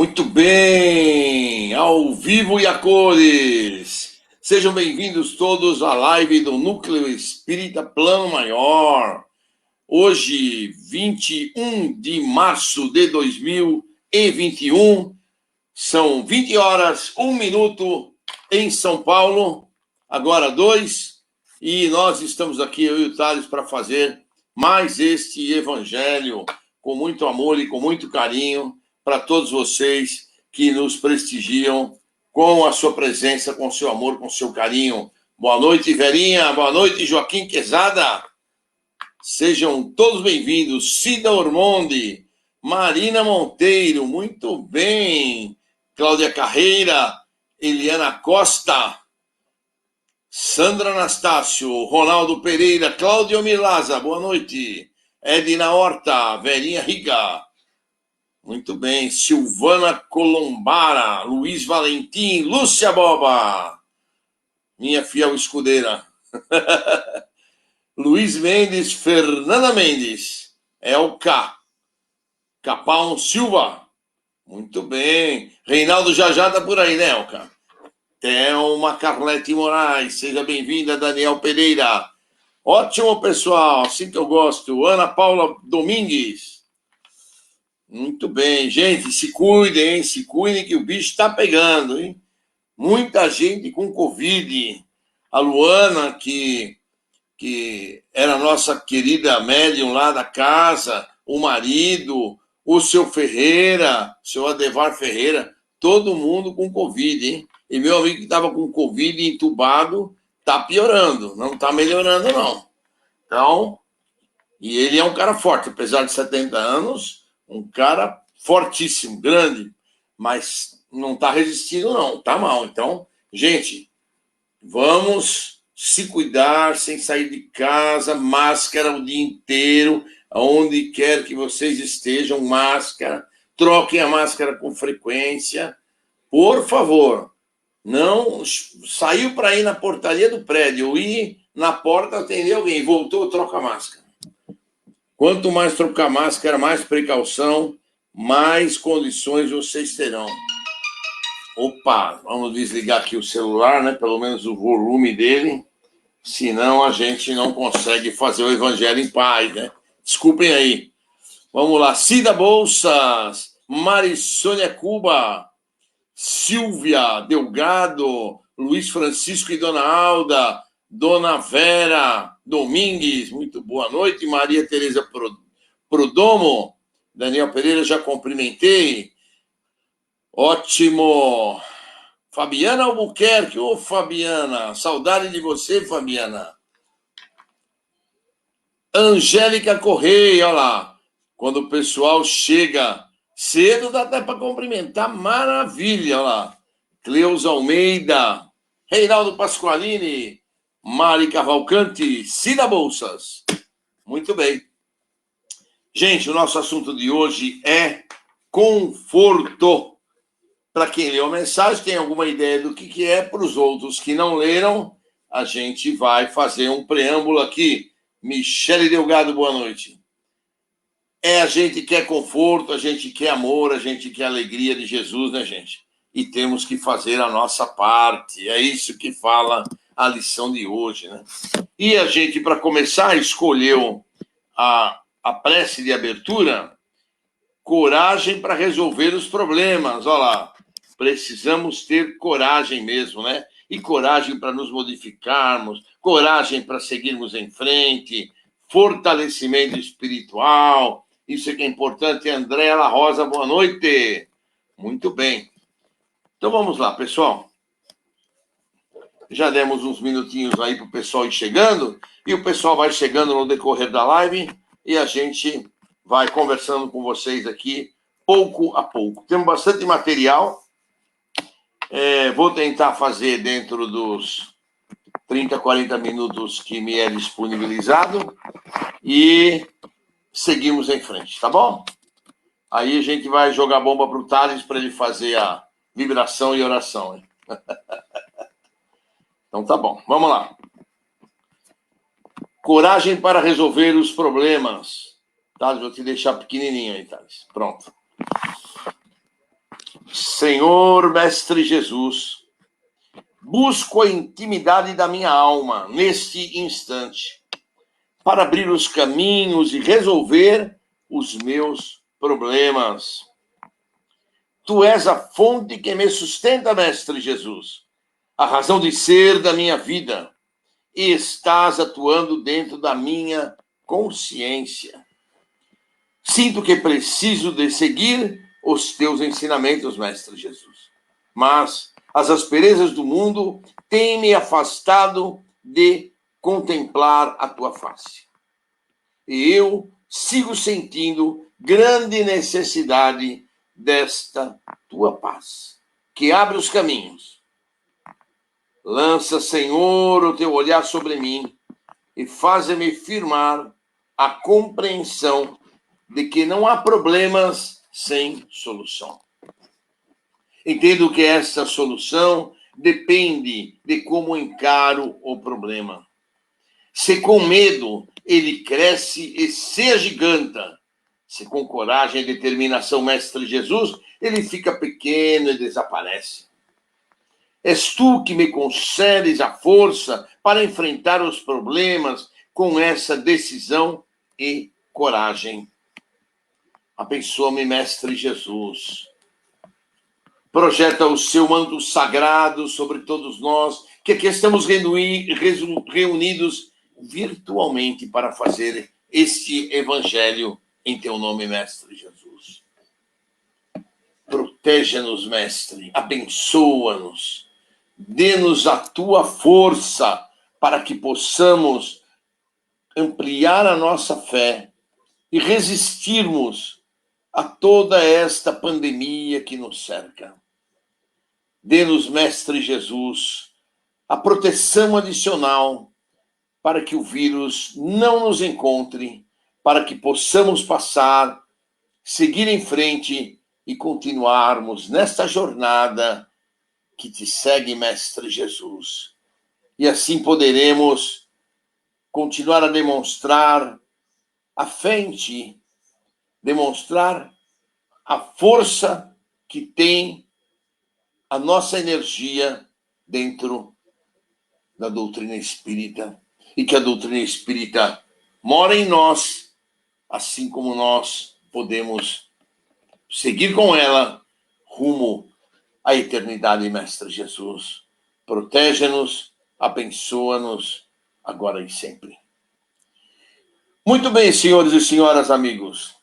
Muito bem, ao vivo e a cores. Sejam bem-vindos todos à live do Núcleo Espírita Plano Maior. Hoje, 21 de março de 2021, são 20 horas, 1 minuto em São Paulo, agora 2, e nós estamos aqui, eu e o Thales, para fazer mais este evangelho com muito amor e com muito carinho para todos vocês que nos prestigiam com a sua presença, com seu amor, com seu carinho. Boa noite, Verinha. Boa noite, Joaquim Quezada. Sejam todos bem-vindos. Cida Ormonde, Marina Monteiro, muito bem. Cláudia Carreira, Eliana Costa, Sandra Anastácio, Ronaldo Pereira, Cláudio Milaza, boa noite. Edna Horta, Verinha Riga, muito bem. Silvana Colombara, Luiz Valentim, Lúcia Boba, minha fiel escudeira. Luiz Mendes, Fernanda Mendes, Elka, Capão Silva, muito bem. Reinaldo já tá por aí, né, Elka? Thelma Carlete Moraes, seja bem-vinda, Daniel Pereira. Ótimo, pessoal, assim que eu gosto. Ana Paula Domingues. Muito bem, gente, se cuidem, hein? Se cuidem que o bicho está pegando, hein? Muita gente com Covid. A Luana, que era nossa querida médium lá da casa, o marido, o seu Ferreira, o seu Adevar Ferreira, todo mundo com Covid, hein? E meu amigo que estava com Covid entubado, está piorando, não está melhorando, não. Então, e ele é um cara forte, apesar de 70 anos, um cara fortíssimo, grande, mas não está resistindo, não, está mal. Então, gente, vamos se cuidar sem sair de casa, máscara o dia inteiro, aonde quer que vocês estejam, máscara, troquem a máscara com frequência, por favor. Não saiu para ir na portaria do prédio, ir na porta atender alguém, voltou, troca a máscara. Quanto mais trocar máscara, mais precaução, mais condições vocês terão. Opa, vamos desligar aqui o celular, né? Pelo menos o volume dele, senão a gente não consegue fazer o evangelho em paz, né? Desculpem aí. Vamos lá, Cida Bolsas, Marissônia Cuba, Silvia Delgado, Luiz Francisco e Dona Alda, Dona Vera Domingues, muito boa noite. Maria Tereza Prodomo, Daniel Pereira, já cumprimentei. Ótimo. Fabiana Albuquerque, ô Fabiana, saudade de você, Fabiana. Angélica Correia, olha lá, quando o pessoal chega cedo, dá até para cumprimentar, maravilha, olha lá. Cleusa Almeida, Reinaldo Pasqualini, Mari Cavalcante, Cida Bolsas. Muito bem. Gente, o nosso assunto de hoje é conforto. Para quem leu a mensagem, tem alguma ideia do que é. Para os outros que não leram, a gente vai fazer um preâmbulo aqui. Michele Delgado, boa noite. A gente quer conforto, a gente quer amor, a gente quer alegria de Jesus, né, gente? E temos que fazer a nossa parte. É isso que fala a lição de hoje, né? E a gente, para começar, escolheu a prece de abertura, coragem para resolver os problemas. Olha lá, precisamos ter coragem mesmo, né? E coragem para nos modificarmos, coragem para seguirmos em frente, fortalecimento espiritual. Isso é que é importante. Andréa Rosa, boa noite. Muito bem. Então vamos lá, pessoal. Já demos uns minutinhos aí para o pessoal ir chegando, e o pessoal vai chegando no decorrer da live, e a gente vai conversando com vocês aqui, pouco a pouco. Temos bastante material, vou tentar fazer dentro dos 30, 40 minutos que me é disponibilizado, e seguimos em frente, tá bom? Aí a gente vai jogar bomba para o Thales para ele fazer a vibração e oração, hein? Então tá bom, vamos lá. Coragem para resolver os problemas. Thales, vou te deixar pequenininho aí, Thales. Pronto. Senhor Mestre Jesus, busco a intimidade da minha alma neste instante para abrir os caminhos e resolver os meus problemas. Tu és a fonte que me sustenta, Mestre Jesus, a razão de ser da minha vida, e estás atuando dentro da minha consciência. Sinto que preciso de seguir os teus ensinamentos, Mestre Jesus. Mas as asperezas do mundo têm me afastado de contemplar a tua face. E eu sigo sentindo grande necessidade desta tua paz, que abre os caminhos. Lança, Senhor, o teu olhar sobre mim e faz-me firmar a compreensão de que não há problemas sem solução. Entendo que essa solução depende de como encaro o problema. Se com medo ele cresce e se agiganta, se com coragem e determinação, Mestre Jesus, ele fica pequeno e desaparece. És tu que me concedes a força para enfrentar os problemas com essa decisão e coragem. Abençoa-me, Mestre Jesus. Projeta o seu manto sagrado sobre todos nós, que aqui estamos reunidos virtualmente para fazer este evangelho em teu nome, Mestre Jesus. Protege-nos, Mestre, abençoa-nos, dê-nos a tua força para que possamos ampliar a nossa fé e resistirmos a toda esta pandemia que nos cerca. Dê-nos, Mestre Jesus, a proteção adicional para que o vírus não nos encontre, para que possamos passar, seguir em frente e continuarmos nesta jornada que te segue, Mestre Jesus. E assim poderemos continuar a demonstrar a fé em ti, demonstrar a força que tem a nossa energia dentro da doutrina espírita, e que a doutrina espírita mora em nós, assim como nós podemos seguir com ela rumo à eternidade, Mestre Jesus. Protege-nos, abençoa-nos, agora e sempre. Muito bem, senhores e senhoras, amigos.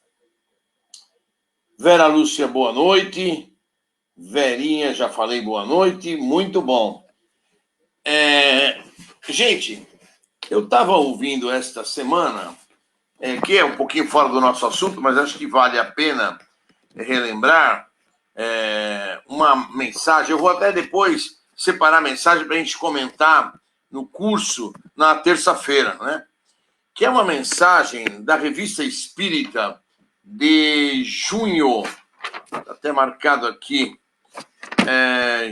Vera Lúcia, boa noite. Verinha, já falei boa noite. Muito bom. Gente, eu estava ouvindo esta semana, que é um pouquinho fora do nosso assunto, mas acho que vale a pena relembrar uma mensagem. Eu vou até depois separar a mensagem para a gente comentar no curso na terça-feira, né? Que é uma mensagem da Revista Espírita de junho, está até marcado aqui,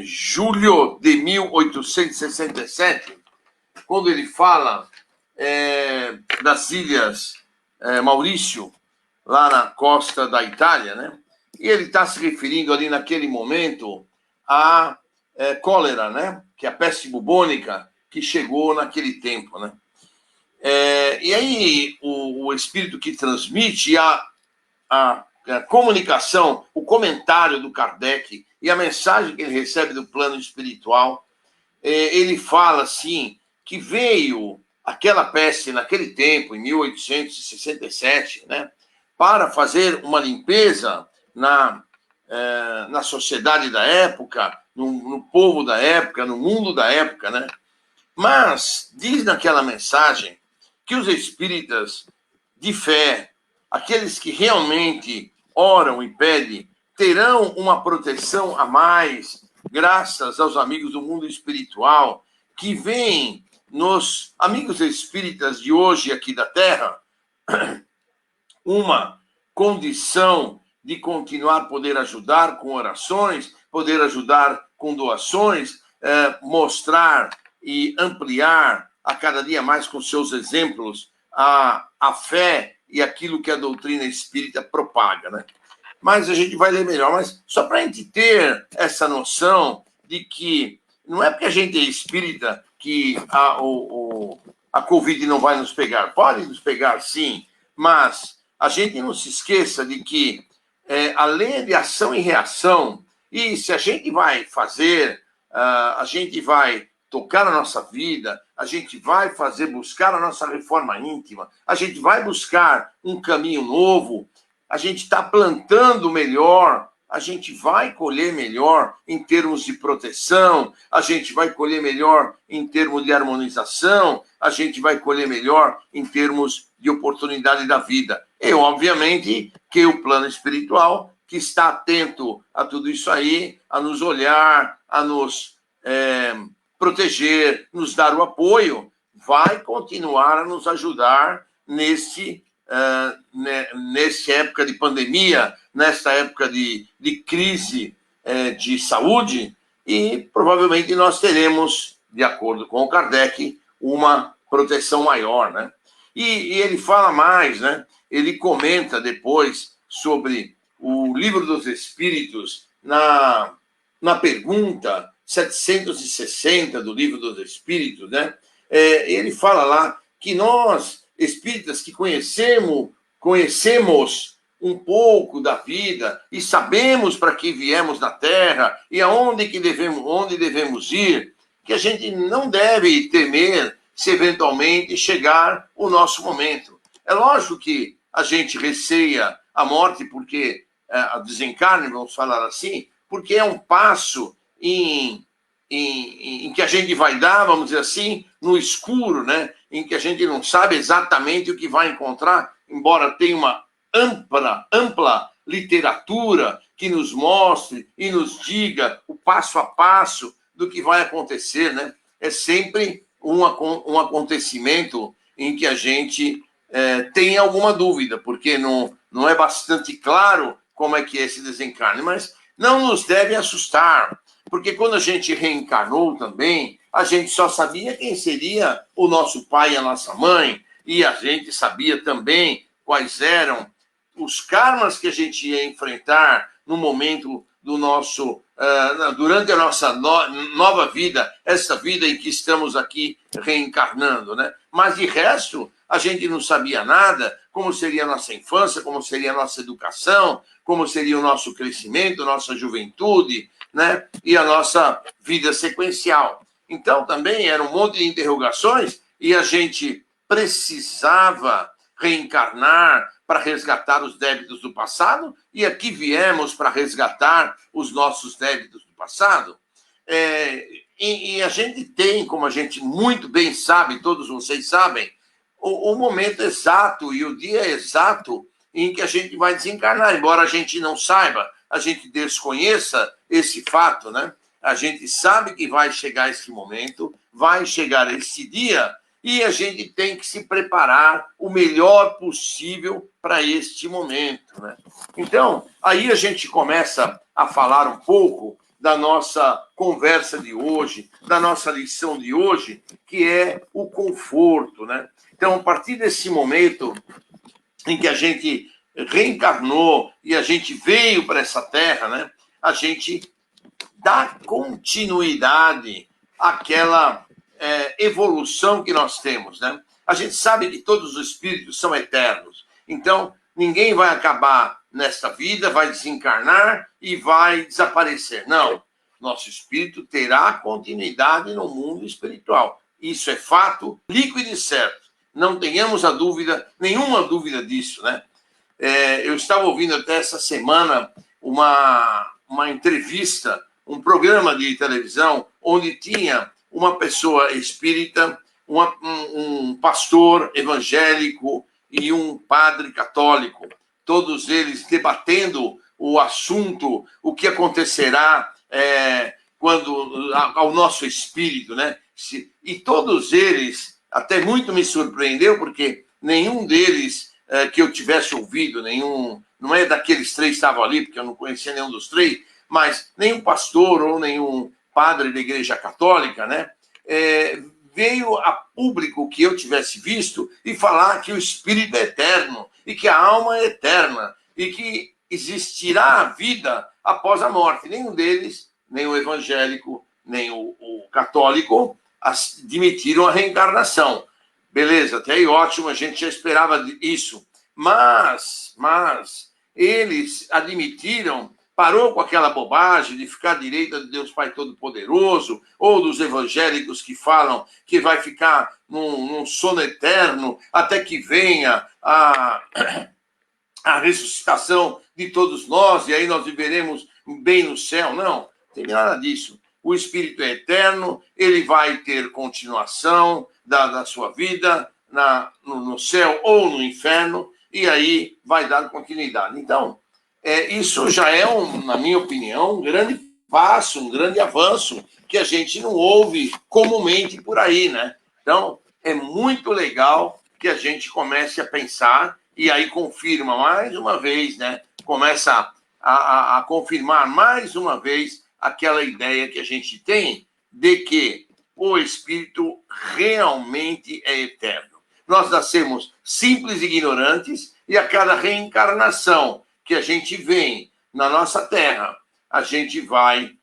julho de 1867, quando ele fala das Ilhas Maurício, lá na costa da Itália, né? E ele está se referindo ali naquele momento à cólera, né? Que é a peste bubônica que chegou naquele tempo, né? E aí o espírito que transmite a comunicação, o comentário do Kardec e a mensagem que ele recebe do plano espiritual, ele fala assim, que veio aquela peste naquele tempo, em 1867, né, para fazer uma limpeza na sociedade da época, no povo da época, no mundo da época, né? Mas diz naquela mensagem que os espíritas de fé, aqueles que realmente oram e pedem, terão uma proteção a mais, graças aos amigos do mundo espiritual, que veem nos amigos espíritas de hoje aqui da Terra uma condição de continuar poder ajudar com orações, poder ajudar com doações, mostrar e ampliar a cada dia mais com seus exemplos a fé e aquilo que a doutrina espírita propaga, né? mas a gente vai ler melhor. Mas só para a gente ter essa noção de que não é porque a gente é espírita que a Covid não vai nos pegar. Pode nos pegar, sim, mas a gente não se esqueça de que a lei é de ação e reação, e se a gente vai fazer, a gente vai tocar na nossa vida, a gente vai buscar a nossa reforma íntima, a gente vai buscar um caminho novo, a gente está plantando melhor, a gente vai colher melhor em termos de proteção, a gente vai colher melhor em termos de harmonização, a gente vai colher melhor em termos de oportunidade da vida. E, obviamente, que o plano espiritual, que está atento a tudo isso aí, a nos olhar, a nos proteger, nos dar o apoio, vai continuar a nos ajudar nessa época de pandemia, nessa época de crise de saúde, e provavelmente nós teremos, de acordo com o Kardec, uma proteção maior, né? E ele fala mais, né? Ele comenta depois sobre o Livro dos Espíritos na pergunta 760 do Livro dos Espíritos, né? Ele fala lá que nós, espíritas que conhecemos um pouco da vida e sabemos para que viemos na Terra e onde devemos ir, que a gente não deve temer se eventualmente chegar o nosso momento. É lógico que a gente receia a morte, porque a desencarne, vamos falar assim, porque é um passo em que a gente vai dar, vamos dizer assim, no escuro, né? Em que a gente não sabe exatamente o que vai encontrar, embora tenha uma ampla literatura que nos mostre e nos diga o passo a passo do que vai acontecer, né? É sempre um acontecimento em que a gente tem alguma dúvida, porque não é bastante claro como é que é esse desencarne, mas não nos deve assustar, porque quando a gente reencarnou também, a gente só sabia quem seria o nosso pai e a nossa mãe, e a gente sabia também quais eram os karmas que a gente ia enfrentar no momento do nosso, durante a nossa nova vida, essa vida em que estamos aqui reencarnando, né? Mas de resto, a gente não sabia nada, como seria a nossa infância, como seria a nossa educação, como seria o nosso crescimento, nossa juventude, né? E a nossa vida sequencial. Então, também era um monte de interrogações e a gente precisava reencarnar para resgatar os débitos do passado, e aqui viemos para resgatar os nossos débitos do passado. E a gente tem, como a gente muito bem sabe, todos vocês sabem, o momento exato e o dia exato em que a gente vai desencarnar, embora a gente não saiba, a gente desconheça esse fato, né? A gente sabe que vai chegar esse momento, vai chegar esse dia, e a gente tem que se preparar o melhor possível para este momento, né? Então, aí a gente começa a falar um pouco da nossa conversa de hoje, da nossa lição de hoje, que é o conforto, né? Então, a partir desse momento em que a gente reencarnou e a gente veio para essa terra, né? A gente dá continuidade àquela evolução que nós temos, né? A gente sabe que todos os espíritos são eternos, então ninguém vai acabar nesta vida, vai desencarnar e vai desaparecer. Não, nosso espírito terá continuidade no mundo espiritual. Isso é fato líquido e certo. Não tenhamos nenhuma dúvida disso, né? Eu estava ouvindo até essa semana uma entrevista, um programa de televisão, onde tinha uma pessoa espírita, um pastor evangélico e um padre católico, todos eles debatendo o assunto, o que acontecerá quando ao nosso espírito, né? E todos eles, até muito me surpreendeu, porque nenhum deles que eu tivesse ouvido, não é daqueles três que estavam ali, porque eu não conhecia nenhum dos três, mas nenhum pastor ou nenhum padre da Igreja Católica, né, veio a público que eu tivesse visto e falar que o espírito é eterno e que a alma é eterna e que existirá a vida após a morte. Nenhum deles, nem o evangélico, nem o católico, admitiram a reencarnação. Beleza, até aí ótimo, a gente já esperava isso. Mas eles admitiram, parou com aquela bobagem de ficar à direita de Deus Pai Todo-Poderoso, ou dos evangélicos que falam que vai ficar num sono eterno até que venha a ressuscitação de todos nós, e aí nós viveremos bem no céu. Não tem nada disso. O Espírito é eterno, ele vai ter continuação da sua vida no céu ou no inferno, e aí vai dar continuidade. Então, isso já é, na minha opinião, um grande passo, um grande avanço, que a gente não ouve comumente por aí, né? Então, é muito legal que a gente comece a pensar, e aí confirma mais uma vez, né? Começa a confirmar mais uma vez aquela ideia que a gente tem de que o Espírito realmente é eterno. Nós nascemos simples e ignorantes, e a cada reencarnação que a gente vem na nossa Terra, a gente vai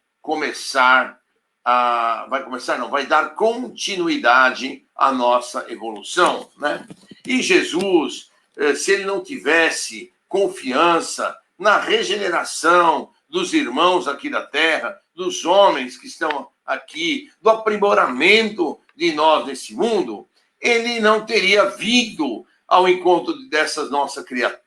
vai dar continuidade à nossa evolução, né? E Jesus, se ele não tivesse confiança na regeneração dos irmãos aqui da Terra, dos homens que estão aqui, do aprimoramento de nós nesse mundo, ele não teria vindo ao encontro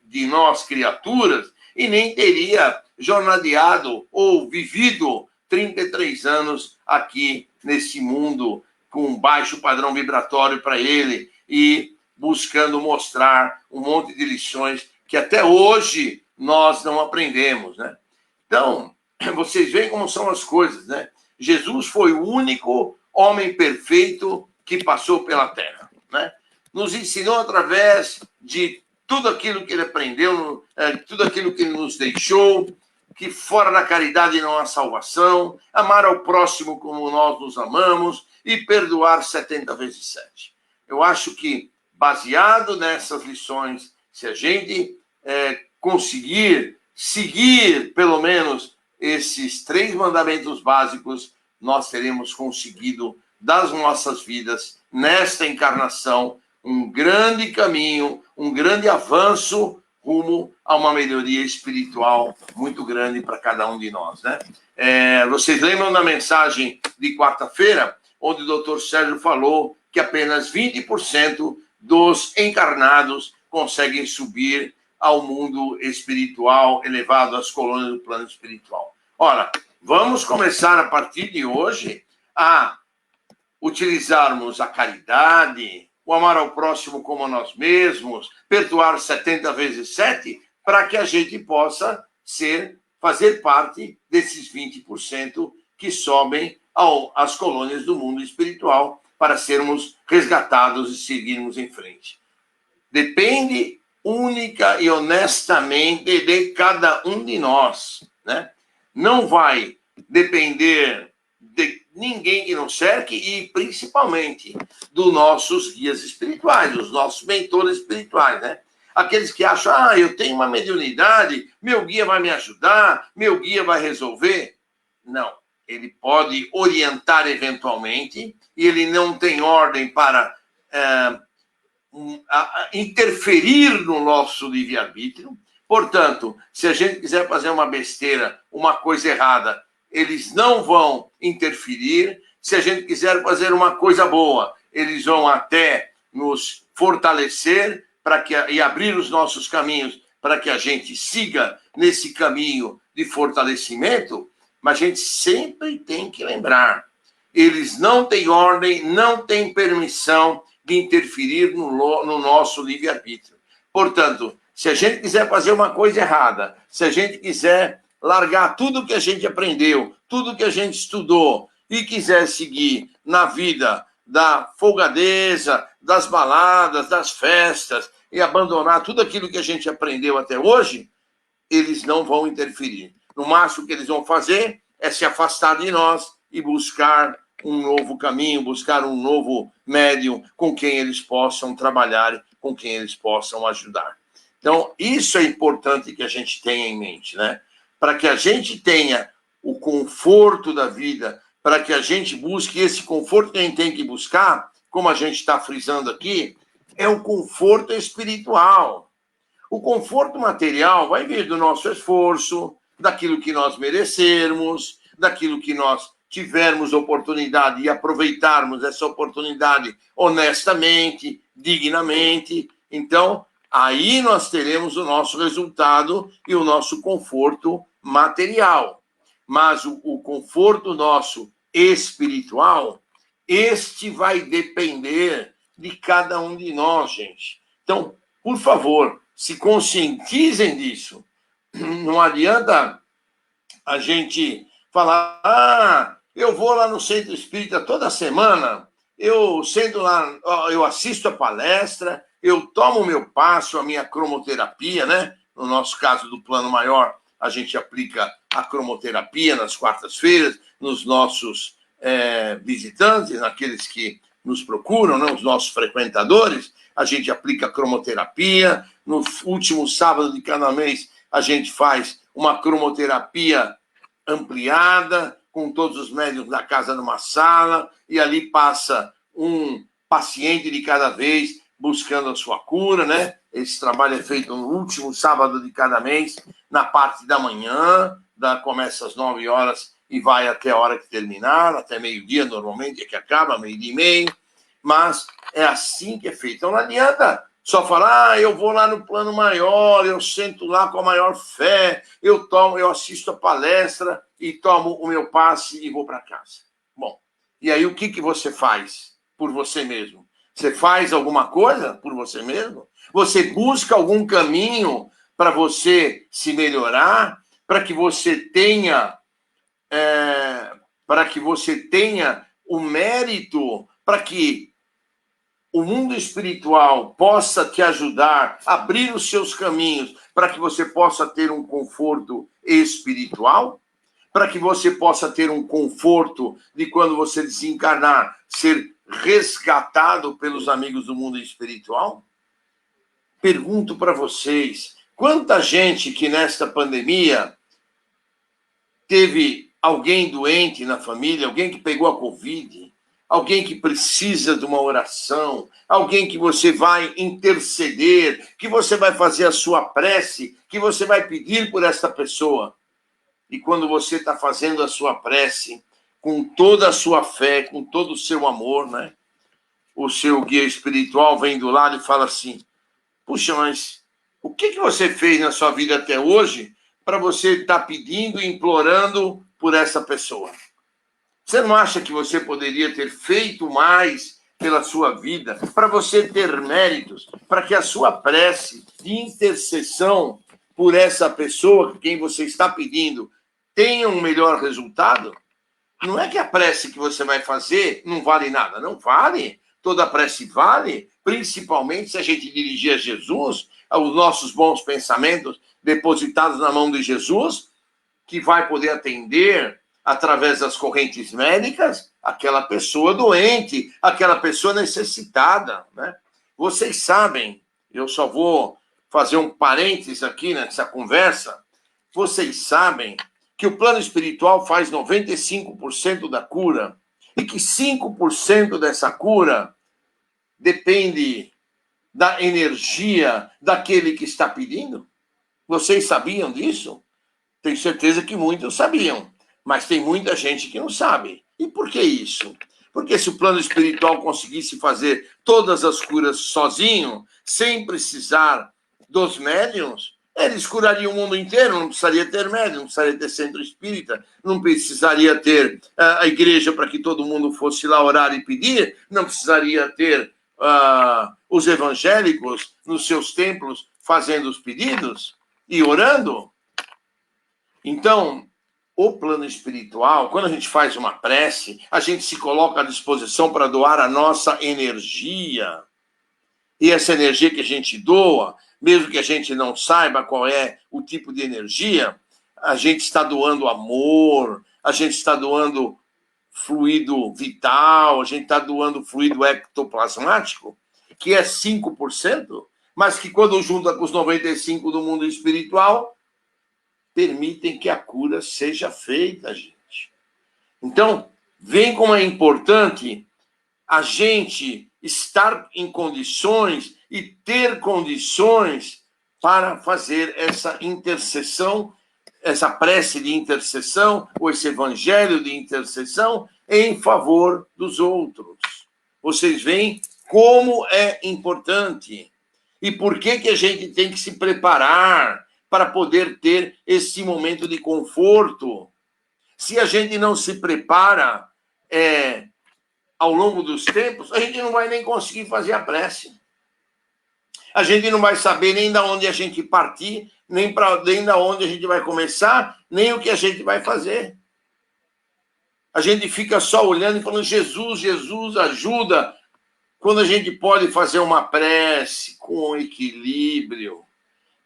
de nós criaturas e nem teria jornadeado ou vivido 33 anos aqui nesse mundo com um baixo padrão vibratório para ele e buscando mostrar um monte de lições que até hoje nós não aprendemos, né? Então, vocês veem como são as coisas, né? Jesus foi o único homem perfeito que passou pela Terra, né? Nos ensinou através de tudo aquilo que ele aprendeu, tudo aquilo que ele nos deixou, que fora da caridade não há salvação, amar ao próximo como nós nos amamos e perdoar 70 vezes 7. Eu acho que, baseado nessas lições, se a gente conseguir seguir, pelo menos, esses 3 mandamentos básicos, nós teremos conseguido, das nossas vidas, nesta encarnação, um grande caminho, um grande avanço rumo a uma melhoria espiritual muito grande para cada um de nós, né? Vocês lembram da mensagem de quarta-feira, onde o Dr. Sérgio falou que apenas 20% dos encarnados conseguem subir ao mundo espiritual, elevado às colônias do plano espiritual. Ora, vamos começar a partir de hoje a utilizarmos a caridade, o amar ao próximo como a nós mesmos, perdoar 70 vezes 7, para que a gente possa fazer parte desses 20% que sobem às colônias do mundo espiritual para sermos resgatados e seguirmos em frente. Depende única e honestamente de cada um de nós, né? Não vai depender de ninguém que nos cerque e, principalmente, dos nossos guias espirituais, dos nossos mentores espirituais, né? Aqueles que acham, eu tenho uma mediunidade, meu guia vai me ajudar, meu guia vai resolver. Não, ele pode orientar eventualmente e ele não tem ordem para interferir no nosso livre-arbítrio. Portanto, se a gente quiser fazer uma besteira, uma coisa errada, eles não vão interferir. Se a gente quiser fazer uma coisa boa, eles vão até nos fortalecer e abrir os nossos caminhos para que a gente siga nesse caminho de fortalecimento. Mas a gente sempre tem que lembrar, eles não têm ordem, não têm permissão de interferir no nosso livre-arbítrio. Portanto, se a gente quiser fazer uma coisa errada, se a gente quiser largar tudo que a gente aprendeu, tudo que a gente estudou e quiser seguir na vida da folgadeza, das baladas, das festas e abandonar tudo aquilo que a gente aprendeu até hoje, eles não vão interferir. No máximo que eles vão fazer é se afastar de nós e buscar um novo caminho, buscar um novo médium com quem eles possam trabalhar, com quem eles possam ajudar. Então, isso é importante que a gente tenha em mente, né? Para que a gente tenha o conforto da vida, para que a gente busque esse conforto que a gente tem que buscar, como a gente está frisando aqui, é o conforto espiritual. O conforto material vai vir do nosso esforço, daquilo que nós merecermos, daquilo que nós tivermos oportunidade e aproveitarmos essa oportunidade honestamente, dignamente. Então, aí nós teremos o nosso resultado e o nosso conforto material. Mas o conforto nosso espiritual, este vai depender de cada um de nós, gente. Então, por favor, se conscientizem disso. Não adianta a gente falar, eu vou lá no centro espírita toda semana, eu sento lá, eu assisto a palestra, eu tomo o meu passo, a minha cromoterapia, né? No nosso caso do plano maior, a gente aplica a cromoterapia nas quartas-feiras, nos nossos visitantes, naqueles que nos procuram, né? Os nossos frequentadores, a gente aplica a cromoterapia. No último sábado de cada mês, a gente faz uma cromoterapia ampliada, com todos os médiuns da casa numa sala, e ali passa um paciente de cada vez buscando a sua cura, né? Esse trabalho é feito no último sábado de cada mês, na parte da manhã, começa às 9 horas e vai até a hora que terminar, até meio-dia, normalmente, é que acaba, meio-dia e meio, mas é assim que é feito. Então não adianta só falar, eu vou lá no plano maior, eu sento lá com a maior fé, eu assisto a palestra e tomo o meu passe e vou para casa. Bom, e aí o que você faz por você mesmo? Você faz alguma coisa por você mesmo? Você busca algum caminho para você se melhorar, para que você tenha o mérito, para que o mundo espiritual possa te ajudar a abrir os seus caminhos para que você possa ter um conforto espiritual, para que você possa ter um conforto de quando você desencarnar, ser resgatado pelos amigos do mundo espiritual? Pergunto para vocês, quanta gente que nesta pandemia teve alguém doente na família, alguém que pegou a Covid, alguém que precisa de uma oração, alguém que você vai interceder, que você vai fazer a sua prece, que você vai pedir por esta pessoa. E quando você está fazendo a sua prece, com toda a sua fé, com todo o seu amor, né? O seu guia espiritual vem do lado e fala assim, puxa, mas o que você fez na sua vida até hoje para você estar pedindo e implorando por essa pessoa? Você não acha que você poderia ter feito mais pela sua vida, para você ter méritos, para que a sua prece de intercessão por essa pessoa que quem você está pedindo tenha um melhor resultado? Não é que a prece que você vai fazer não vale nada, não vale. Toda prece vale, principalmente se a gente dirigir a Jesus, aos nossos bons pensamentos depositados na mão de Jesus, que vai poder atender através das correntes médicas, aquela pessoa doente, aquela pessoa necessitada, né? Vocês sabem, eu só vou fazer um parênteses aqui nessa conversa, vocês sabem que o plano espiritual faz 95% da cura e que 5% dessa cura depende da energia daquele que está pedindo? Vocês sabiam disso? Tenho certeza que muitos sabiam, mas tem muita gente que não sabe. E por que isso? Porque se o plano espiritual conseguisse fazer todas as curas sozinho, sem precisar dos médiuns, eles curariam o mundo inteiro, não precisaria ter médium, não precisaria ter centro espírita, não precisaria ter a igreja para que todo mundo fosse lá orar e pedir, não precisaria ter os evangélicos nos seus templos fazendo os pedidos e orando. Então, o plano espiritual, quando a gente faz uma prece, a gente se coloca à disposição para doar a nossa energia. E essa energia que a gente doa, mesmo que a gente não saiba qual é o tipo de energia, a gente está doando amor, a gente está doando fluido vital, a gente está doando fluido ectoplasmático, que é 5%, mas que quando junta com os 95 do mundo espiritual, permitem que a cura seja feita, gente. Então, vem como é importante a gente estar em condições e ter condições para fazer essa intercessão, essa prece de intercessão, ou esse evangelho de intercessão em favor dos outros. Vocês veem como é importante. E por que a gente tem que se preparar para poder ter esse momento de conforto? Se a gente não se prepara ao longo dos tempos, a gente não vai nem conseguir fazer a prece. A gente não vai saber nem de onde a gente partir, nem de onde a gente vai começar, nem o que a gente vai fazer. A gente fica só olhando e falando, Jesus, Jesus, ajuda, quando a gente pode fazer uma prece com equilíbrio,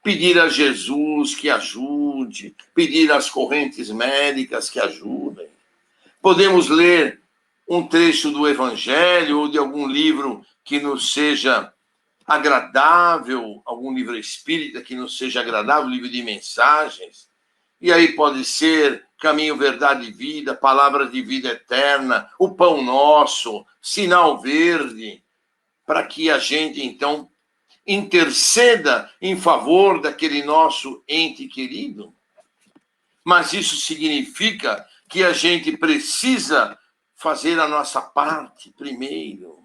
pedir a Jesus que ajude, pedir às correntes médicas que ajudem. Podemos ler um trecho do Evangelho ou de algum livro que nos seja agradável, algum livro espírita que nos seja agradável, livro de mensagens. E aí pode ser Caminho, Verdade e Vida, Palavra de Vida Eterna, O Pão Nosso, Sinal Verde, para que a gente, então, interceda em favor daquele nosso ente querido. Mas isso significa que a gente precisa fazer a nossa parte primeiro,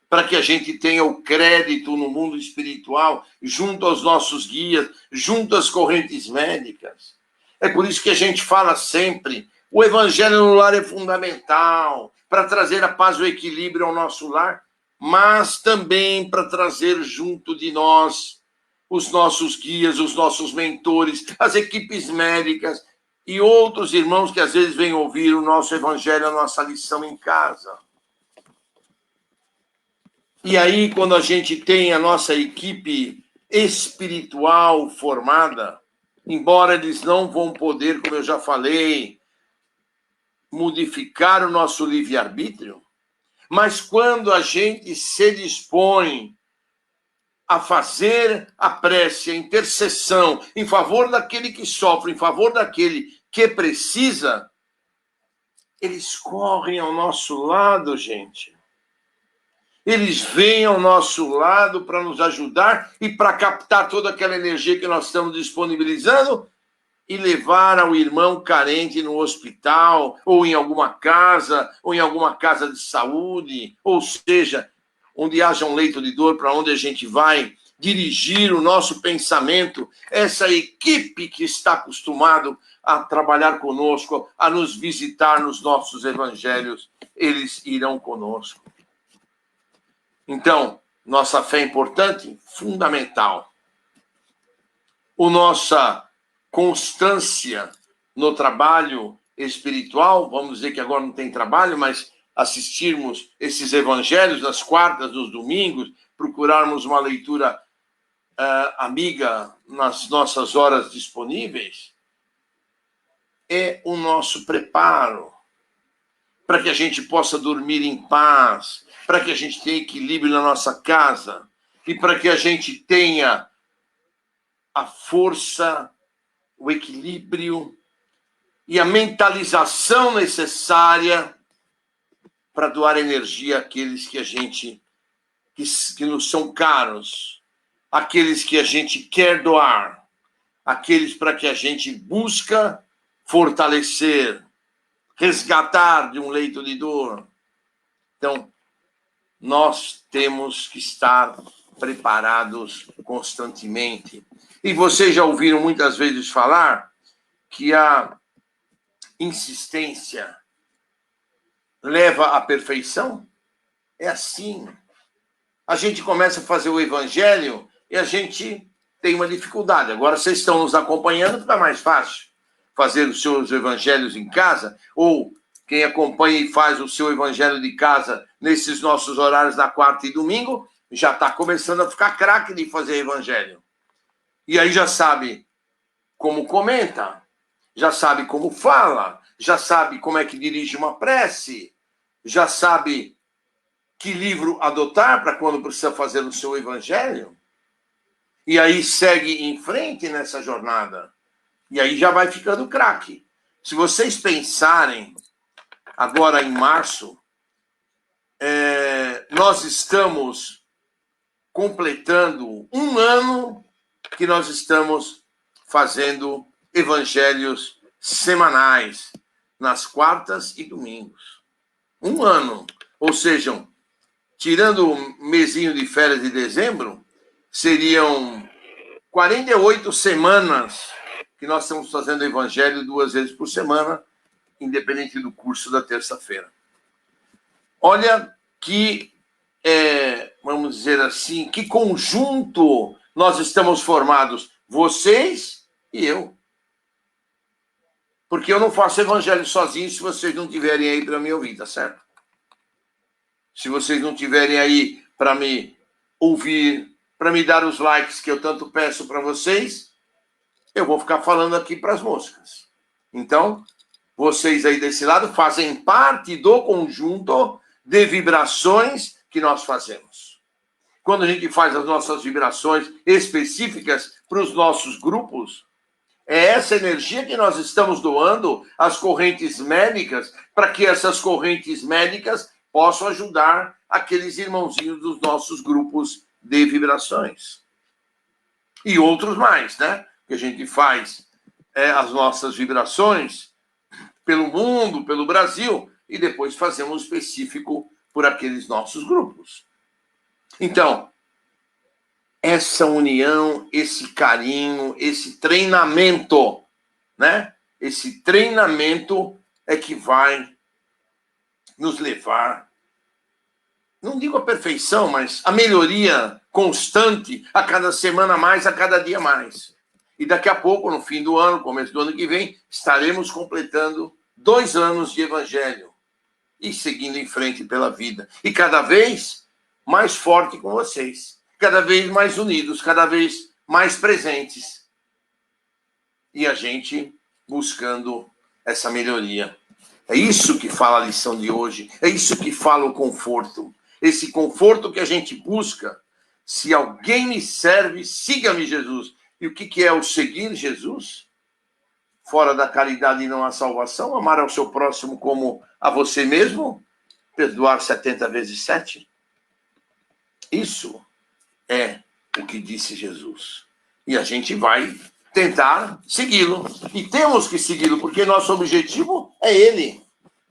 para que a gente tenha o crédito no mundo espiritual, junto aos nossos guias, junto às correntes médicas. É por isso que a gente fala sempre, o evangelho no lar é fundamental, para trazer a paz e o equilíbrio ao nosso lar, mas também para trazer junto de nós os nossos guias, os nossos mentores, as equipes médicas e outros irmãos que às vezes vêm ouvir o nosso evangelho, a nossa lição em casa. E aí, quando a gente tem a nossa equipe espiritual formada, embora eles não vão poder, como eu já falei, modificar o nosso livre-arbítrio, mas quando a gente se dispõe a fazer a prece, a intercessão em favor daquele que sofre, em favor daquele que precisa, eles correm ao nosso lado, gente. Eles vêm ao nosso lado para nos ajudar e para captar toda aquela energia que nós estamos disponibilizando e levar ao irmão carente no hospital, ou em alguma casa de saúde, ou seja, onde haja um leito de dor, para onde a gente vai dirigir o nosso pensamento, essa equipe que está acostumado a trabalhar conosco, a nos visitar nos nossos evangelhos, eles irão conosco. Então, nossa fé é importante, fundamental. Nossa constância no trabalho espiritual, vamos dizer que agora não tem trabalho, mas assistirmos esses evangelhos nas quartas, nos domingos, procurarmos uma leitura amiga nas nossas horas disponíveis, é o nosso preparo para que a gente possa dormir em paz, para que a gente tenha equilíbrio na nossa casa e para que a gente tenha a força, o equilíbrio e a mentalização necessária para doar energia àqueles que a gente que nos são caros, aqueles que a gente quer doar, aqueles para que a gente busca fortalecer, resgatar de um leito de dor. Então, nós temos que estar preparados constantemente. E vocês já ouviram muitas vezes falar que a insistência leva à perfeição? É assim. A gente começa a fazer o evangelho e a gente tem uma dificuldade. Agora vocês estão nos acompanhando, fica mais fácil fazer os seus evangelhos em casa, ou quem acompanha e faz o seu evangelho de casa nesses nossos horários na quarta e domingo, já está começando a ficar craque de fazer evangelho. E aí já sabe como comenta, já sabe como fala, já sabe como é que dirige uma prece, já sabe que livro adotar para quando precisa fazer o seu evangelho. E aí segue em frente nessa jornada. E aí já vai ficando craque. Se vocês pensarem, agora em março, nós estamos completando um ano que nós estamos fazendo evangelhos semanais, nas quartas e domingos. Um ano. Ou seja, tirando o mesinho de férias de dezembro, seriam 48 semanas que nós estamos fazendo evangelho 2 vezes por semana, independente do curso da terça-feira. Olha que, vamos dizer assim, que conjunto nós estamos formados, vocês e eu. Porque eu não faço evangelho sozinho se vocês não estiverem aí para me ouvir, tá certo? Se vocês não estiverem aí para me ouvir, para me dar os likes que eu tanto peço para vocês, eu vou ficar falando aqui para as moscas. Então, vocês aí desse lado fazem parte do conjunto de vibrações que nós fazemos. Quando a gente faz as nossas vibrações específicas para os nossos grupos, é essa energia que nós estamos doando às correntes médicas, para que essas correntes médicas possam ajudar aqueles irmãozinhos dos nossos grupos de vibrações. E outros mais, né? Que a gente faz as nossas vibrações pelo mundo, pelo Brasil, e depois fazemos específico por aqueles nossos grupos. Então, essa união, esse carinho, esse treinamento, né? Esse treinamento é que vai nos levar, não digo a perfeição, mas a melhoria constante, a cada semana mais, a cada dia mais. E daqui a pouco, no fim do ano, começo do ano que vem, estaremos completando 2 anos de evangelho e seguindo em frente pela vida. E cada vez mais forte com vocês, cada vez mais unidos, cada vez mais presentes. E a gente buscando essa melhoria. É isso que fala a lição de hoje, é isso que fala o conforto. Esse conforto que a gente busca. Se alguém me serve, siga-me, Jesus. E o que é o seguir Jesus? Fora da caridade não há salvação, amar ao seu próximo como a você mesmo, perdoar 70 vezes 7. Isso é o que disse Jesus. E a gente vai tentar segui-lo. E temos que segui-lo, porque nosso objetivo é ele.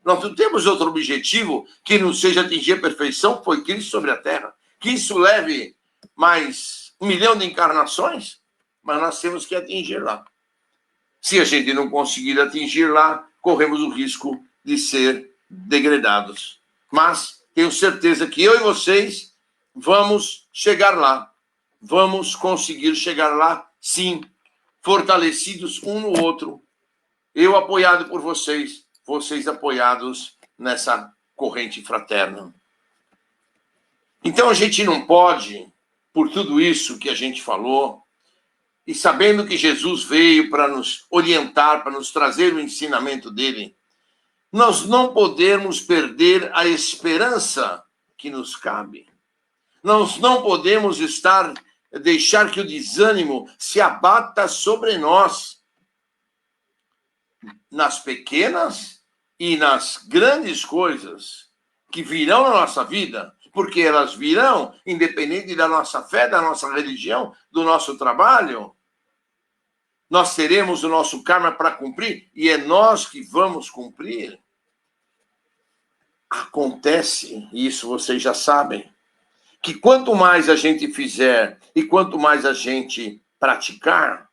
Nós não temos outro objetivo que não seja atingir a perfeição, foi Cristo sobre a terra. Que isso leve mais 1 milhão de encarnações, mas nós temos que atingir lá. Se a gente não conseguir atingir lá, corremos o risco de ser degradados. Mas tenho certeza que eu e vocês vamos chegar lá. Vamos conseguir chegar lá, sim, fortalecidos um no outro. Eu apoiado por vocês, vocês apoiados nessa corrente fraterna. Então a gente não pode, por tudo isso que a gente falou, e sabendo que Jesus veio para nos orientar, para nos trazer o ensinamento dele, nós não podemos perder a esperança que nos cabe. Nós não podemos deixar que o desânimo se abata sobre nós. Nas pequenas e nas grandes coisas que virão na nossa vida, porque elas virão independente da nossa fé, da nossa religião, do nosso trabalho. Nós teremos o nosso karma para cumprir e é nós que vamos cumprir. Acontece, e isso vocês já sabem, que quanto mais a gente fizer e quanto mais a gente praticar,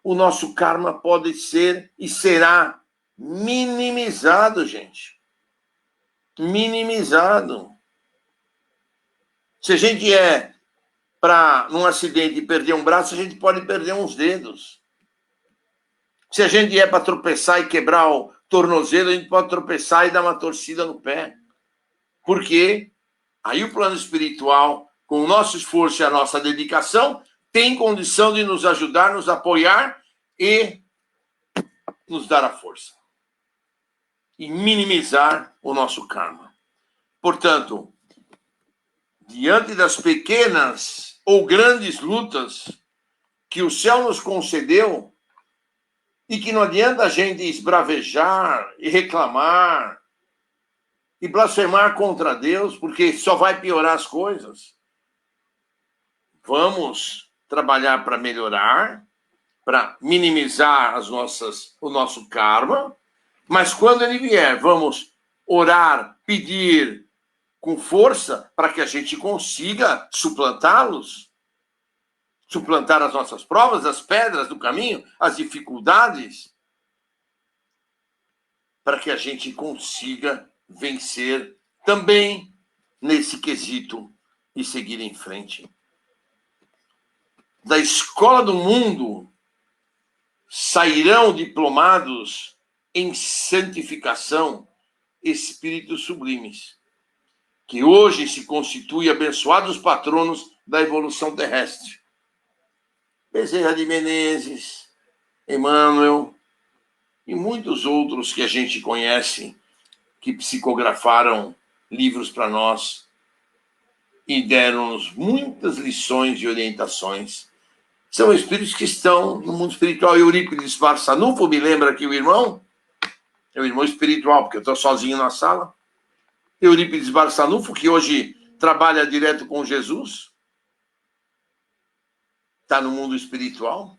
o nosso karma pode ser e será minimizado, gente. Minimizado. Se a gente num acidente, perder um braço, a gente pode perder uns dedos. Se a gente para tropeçar e quebrar o tornozelo, a gente pode tropeçar e dar uma torcida no pé. Por quê? Aí o plano espiritual, com o nosso esforço e a nossa dedicação, tem condição de nos ajudar, nos apoiar e nos dar a força. E minimizar o nosso karma. Portanto, diante das pequenas ou grandes lutas que o céu nos concedeu e que não adianta a gente esbravejar e reclamar e blasfemar contra Deus, porque só vai piorar as coisas. Vamos trabalhar para melhorar, para minimizar o nosso karma, mas quando ele vier, vamos orar, pedir com força para que a gente consiga suplantá-los, suplantar as nossas provas, as pedras do caminho, as dificuldades, para que a gente consiga vencer também nesse quesito e seguir em frente. Da escola do mundo sairão diplomados em santificação, espíritos sublimes, que hoje se constituem abençoados patronos da evolução terrestre. Bezerra de Menezes, Emmanuel e muitos outros que a gente conhece, que psicografaram livros para nós e deram-nos muitas lições e orientações. São espíritos que estão no mundo espiritual. Eurípides Barçanufo, me lembra aqui o irmão? É o irmão espiritual, porque eu estou sozinho na sala. Eurípides Barçanufo, que hoje trabalha direto com Jesus, está no mundo espiritual.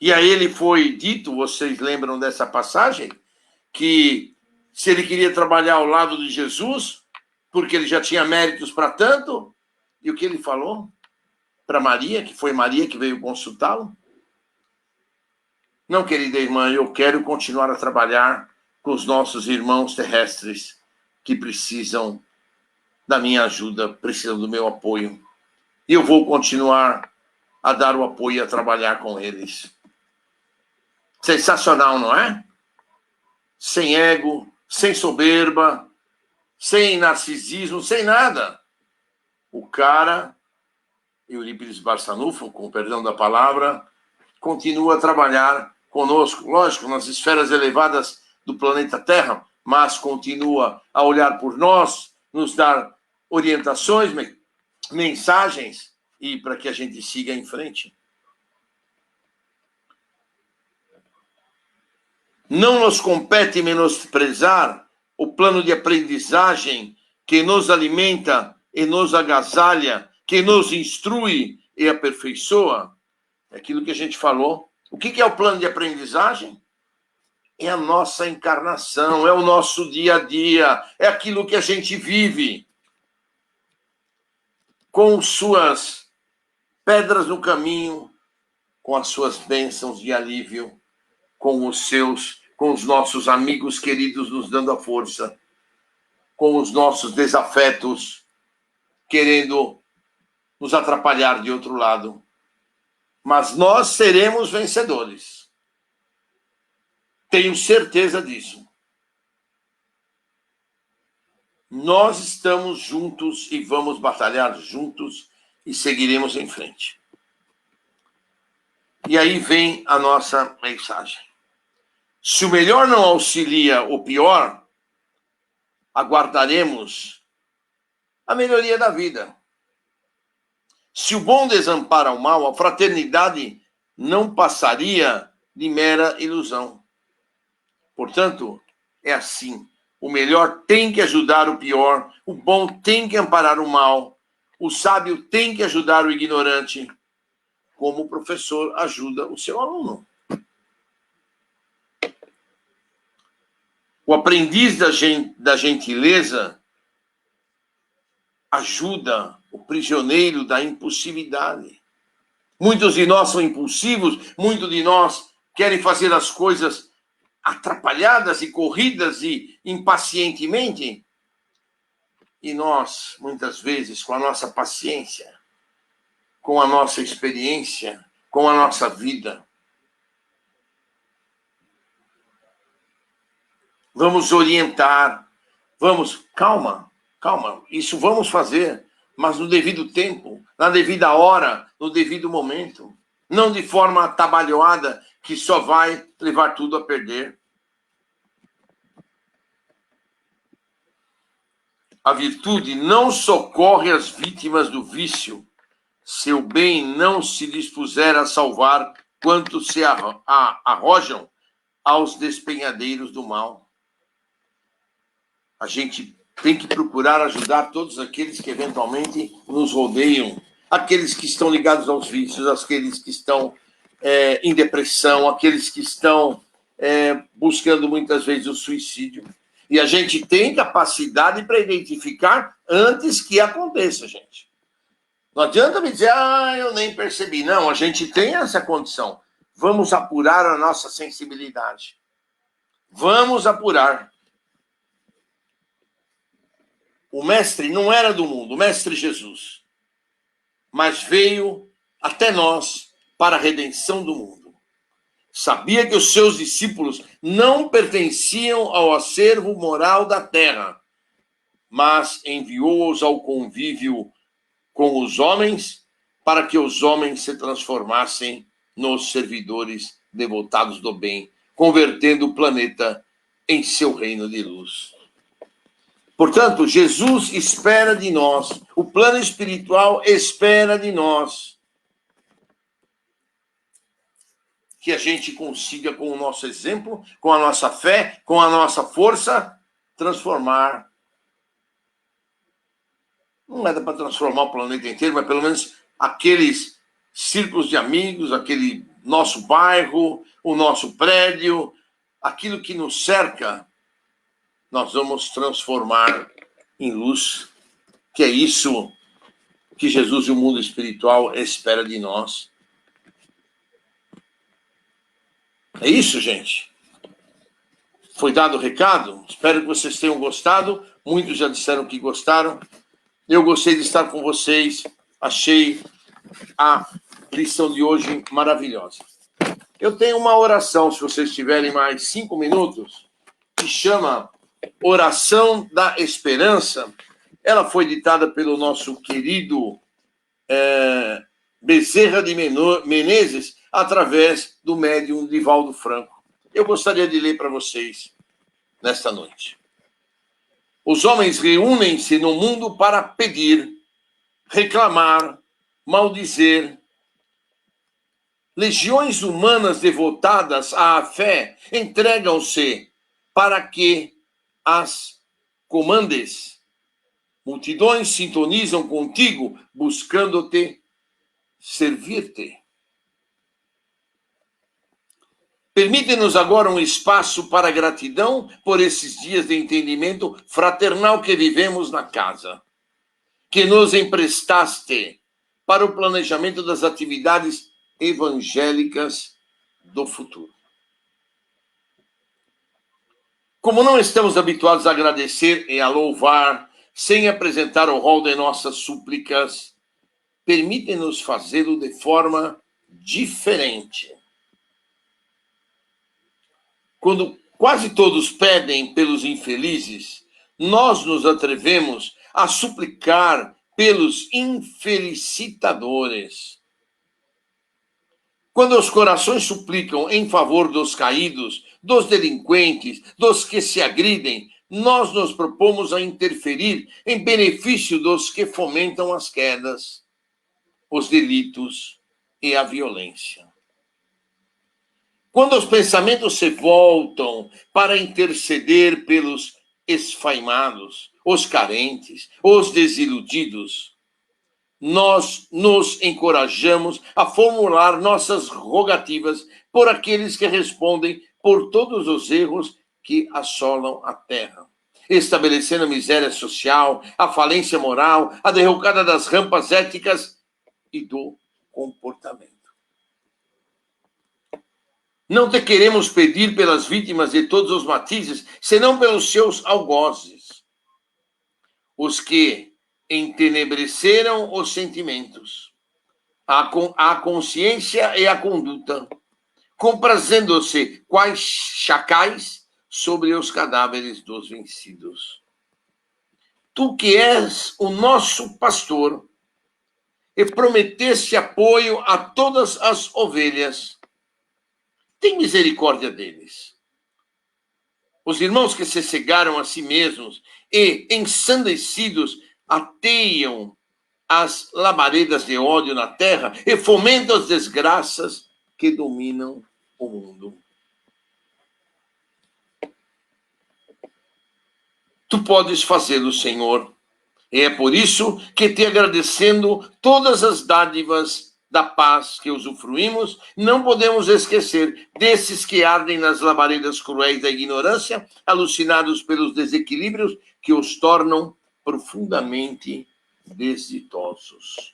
E a ele foi dito, vocês lembram dessa passagem, que se ele queria trabalhar ao lado de Jesus, porque ele já tinha méritos para tanto, e o que ele falou para Maria, que foi Maria que veio consultá-lo? Não, querida irmã, eu quero continuar a trabalhar com os nossos irmãos terrestres que precisam da minha ajuda, precisam do meu apoio. E eu vou continuar a dar o apoio e a trabalhar com eles. Sensacional, não é? Sem ego, sem soberba, sem narcisismo, sem nada. O cara, Eurípides Barçanufo, com perdão da palavra, continua a trabalhar conosco, lógico, nas esferas elevadas do planeta Terra, mas continua a olhar por nós, nos dar orientações, mensagens, e para que a gente siga em frente. Não nos compete menosprezar o plano de aprendizagem que nos alimenta e nos agasalha, que nos instrui e aperfeiçoa. É aquilo que a gente falou. O que é o plano de aprendizagem? É a nossa encarnação, é o nosso dia a dia, é aquilo que a gente vive, com suas pedras no caminho, com as suas bênçãos de alívio, com os nossos amigos queridos nos dando a força, com os nossos desafetos querendo nos atrapalhar de outro lado. Mas nós seremos vencedores. Tenho certeza disso. Nós estamos juntos e vamos batalhar juntos e seguiremos em frente. E aí vem a nossa mensagem. Se o melhor não auxilia o pior, aguardaremos a melhoria da vida. Se o bom desampara o mal, a fraternidade não passaria de mera ilusão. Portanto, é assim. O melhor tem que ajudar o pior, o bom tem que amparar o mal, o sábio tem que ajudar o ignorante, como o professor ajuda o seu aluno. O aprendiz da gentileza ajuda o prisioneiro da impulsividade. Muitos de nós são impulsivos, muitos de nós querem fazer as coisas atrapalhadas e corridas e impacientemente. E nós, muitas vezes, com a nossa paciência, com a nossa experiência, com a nossa vida, vamos orientar, calma, isso vamos fazer, mas no devido tempo, na devida hora, no devido momento, não de forma atabalhoada que só vai levar tudo a perder. A virtude não socorre as vítimas do vício. Seu bem não se dispuser a salvar quantos se arrojam aos despenhadeiros do mal. A gente tem que procurar ajudar todos aqueles que eventualmente nos rodeiam, aqueles que estão ligados aos vícios, aqueles que estão em depressão, aqueles que estão buscando muitas vezes o suicídio. E a gente tem capacidade para identificar antes que aconteça, gente. Não adianta me dizer, eu nem percebi. Não, a gente tem essa condição. Vamos apurar a nossa sensibilidade. Vamos apurar. O mestre não era do mundo, o mestre Jesus. Mas veio até nós para a redenção do mundo. Sabia que os seus discípulos não pertenciam ao acervo moral da terra, mas enviou-os ao convívio com os homens para que os homens se transformassem nos servidores devotados do bem, convertendo o planeta em seu reino de luz. Portanto, Jesus espera de nós, o plano espiritual espera de nós que a gente consiga, com o nosso exemplo, com a nossa fé, com a nossa força, transformar. Não é para transformar o planeta inteiro, mas pelo menos aqueles círculos de amigos, aquele nosso bairro, o nosso prédio, aquilo que nos cerca, nós vamos transformar em luz, que é isso que Jesus e o mundo espiritual espera de nós. É isso, gente. Foi dado o recado? Espero que vocês tenham gostado. Muitos já disseram que gostaram. Eu gostei de estar com vocês. Achei a lição de hoje maravilhosa. Eu tenho uma oração, se vocês tiverem mais 5 minutos, que chama Oração da Esperança. Ela foi ditada pelo nosso querido Bezerra de Menezes, através do médium Divaldo Franco. Eu gostaria de ler para vocês nesta noite. Os homens reúnem-se no mundo para pedir, reclamar, maldizer. Legiões humanas devotadas à fé entregam-se para que as comandes. Multidões sintonizam contigo, buscando-te, servir-te. Permite-nos agora um espaço para gratidão por esses dias de entendimento fraternal que vivemos na casa, que nos emprestaste para o planejamento das atividades evangélicas do futuro. Como não estamos habituados a agradecer e a louvar, sem apresentar o rol de nossas súplicas, permite-nos fazê-lo de forma diferente. Quando quase todos pedem pelos infelizes, nós nos atrevemos a suplicar pelos infelicitadores. Quando os corações suplicam em favor dos caídos, dos delinquentes, dos que se agridem, nós nos propomos a interferir em benefício dos que fomentam as quedas, os delitos e a violência. Quando os pensamentos se voltam para interceder pelos esfaimados, os carentes, os desiludidos, nós nos encorajamos a formular nossas rogativas por aqueles que respondem por todos os erros que assolam a terra, estabelecendo a miséria social, a falência moral, a derrocada das rampas éticas e do comportamento. Não te queremos pedir pelas vítimas de todos os matizes, senão pelos seus algozes, os que entenebreceram os sentimentos, a consciência e a conduta, comprazendo-se quais chacais sobre os cadáveres dos vencidos. Tu que és o nosso pastor e prometeste apoio a todas as ovelhas, tem misericórdia deles. Os irmãos que se cegaram a si mesmos e, ensandecidos, ateiam as labaredas de ódio na terra e fomentam as desgraças que dominam o mundo. Tu podes fazê-lo, Senhor, e é por isso que, te agradecendo todas as dádivas da paz que usufruímos, não podemos esquecer desses que ardem nas labaredas cruéis da ignorância, alucinados pelos desequilíbrios que os tornam profundamente desditosos.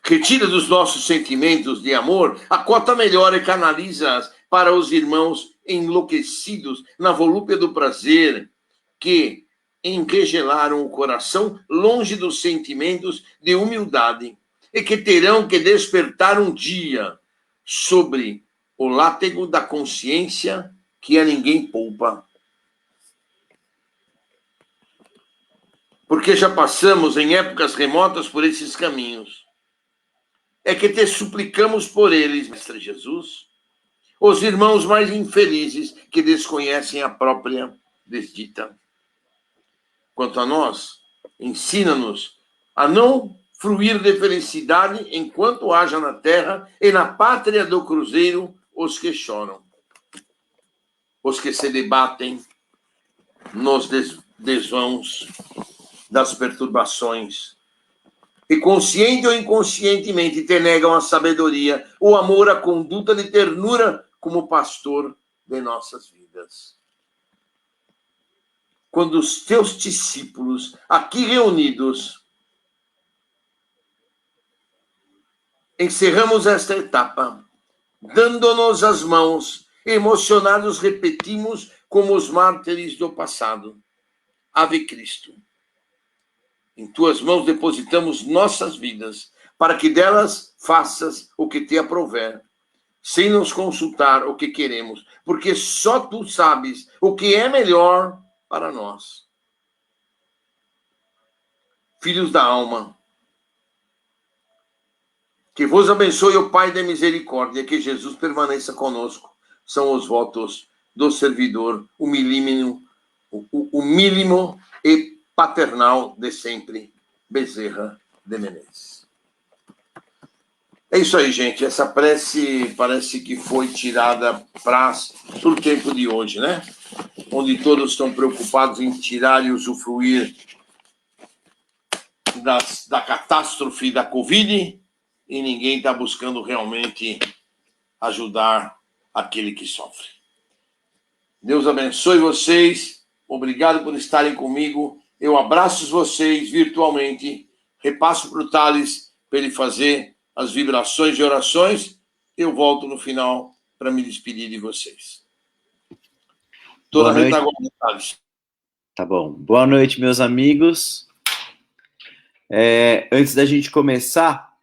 Retira dos nossos sentimentos de amor a cota melhor e canaliza-as para os irmãos enlouquecidos na volúpia do prazer que enregelaram o coração longe dos sentimentos de humildade e que terão que despertar um dia sobre o látego da consciência que a ninguém poupa. Porque já passamos em épocas remotas por esses caminhos. É que te suplicamos por eles, Mestre Jesus, os irmãos mais infelizes que desconhecem a própria desdita. Quanto a nós, ensina-nos a não fruir de felicidade enquanto haja na terra e na pátria do cruzeiro os que choram, os que se debatem nos desvãos das perturbações e, consciente ou inconscientemente, te negam a sabedoria, o amor, a conduta de ternura como pastor de nossas vidas. Quando os teus discípulos, aqui reunidos, encerramos esta etapa, dando-nos as mãos, emocionados, repetimos como os mártires do passado: Ave Cristo. Em tuas mãos depositamos nossas vidas, para que delas faças o que te aprouver, sem nos consultar o que queremos, porque só tu sabes o que é melhor para nós. Filhos da alma, que vos abençoe o Pai da misericórdia, que Jesus permaneça conosco. São os votos do servidor humilíssimo e paternal de sempre, Bezerra de Menezes. É isso aí, gente. Essa prece parece que foi tirada para o tempo de hoje, né? Onde todos estão preocupados em tirar e usufruir da catástrofe da Covid e ninguém está buscando realmente ajudar aquele que sofre. Deus abençoe vocês. Obrigado por estarem comigo. Eu abraço vocês virtualmente. Repasso para o Thales para ele fazer as vibrações de orações. Eu volto no final para me despedir de vocês. Toda a retaguarda, Thales. Tá bom. Boa noite, meus amigos. Antes da gente começar,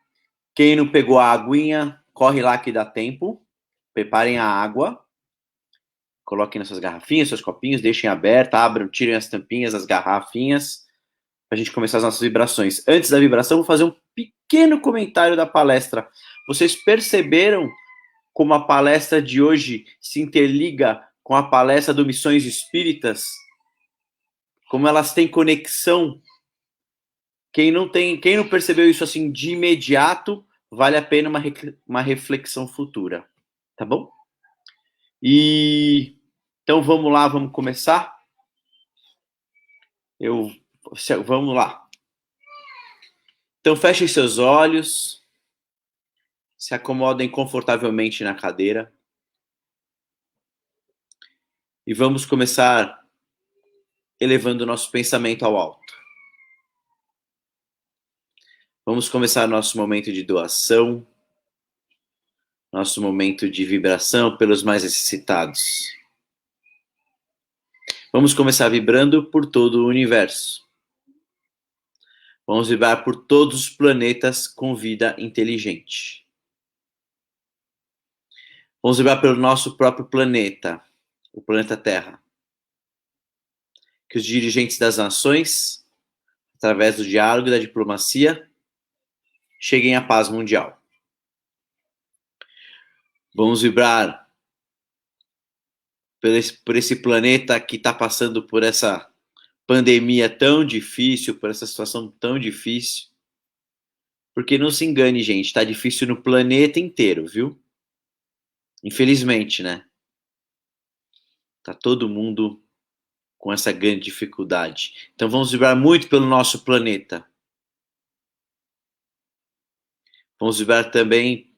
quem não pegou a aguinha, corre lá que dá tempo. Preparem a água. Coloquem nas suas garrafinhas, seus copinhos, deixem aberta, abram, tirem as tampinhas, as garrafinhas, para a gente começar as nossas vibrações. Antes da vibração, vou fazer um pequeno comentário da palestra. Vocês perceberam como a palestra de hoje se interliga com a palestra do Missões Espíritas? Como elas têm conexão? Quem não percebeu isso assim de imediato, vale a pena uma reflexão futura, tá bom? Então vamos lá, vamos começar? Vamos lá. Então fechem seus olhos, se acomodem confortavelmente na cadeira e vamos começar elevando nosso pensamento ao alto. Vamos começar nosso momento de doação, nosso momento de vibração pelos mais necessitados. Vamos começar vibrando por todo o universo. Vamos vibrar por todos os planetas com vida inteligente. Vamos vibrar pelo nosso próprio planeta, o planeta Terra. Que os dirigentes das nações, através do diálogo e da diplomacia, cheguem à paz mundial. Vamos vibrar por esse planeta que está passando por essa pandemia tão difícil, por essa situação tão difícil. Porque não se engane, gente, está difícil no planeta inteiro, viu? Infelizmente, né? Tá todo mundo com essa grande dificuldade. Então vamos vibrar muito pelo nosso planeta. Vamos vibrar também